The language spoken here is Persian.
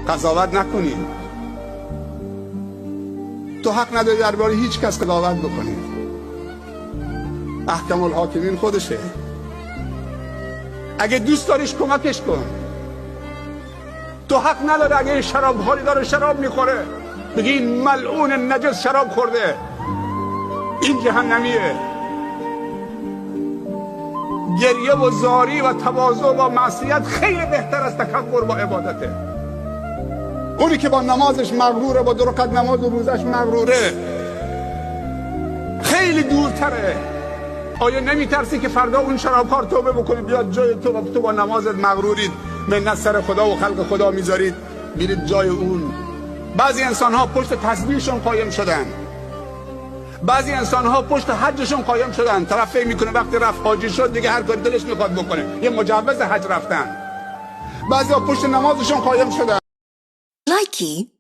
قضاوت نکنید. تو حق نداری درباره هیچ کس قضاوت بکنی. احکم الحاکمین خودشه. اگه دوست داریش کمکش کن. تو حق نداری اگه شراب خوری داره شراب میخوره بگی این ملعون نجس شراب خورده، این جهنمیه. گریه و زاری و تواضع و معصیت خیلی بهتر از تکبر با عبادته. اونی که با نمازش مغروره، با 2 رکعت نماز و روزش مغروره، خیلی دورتره. آیا نمیترسی که فردا اون شرابخوار توبه بکنید بیاد جای تو با نمازت مغرورید، منت سر خدا و خلق خدا میذارید میرید جای اون؟ بعضی انسان ها پشت تسبیحشون قایم شدن، بعضی انسان ها پشت حجشون قایم شدن. طرف فکر میکنه وقتی رفت حاجی شد دیگه هر کاری دلش میخواد بکنه، یه مجوز حج رفتن. بعضی ها پشت نمازشون قایم شدن. لایکی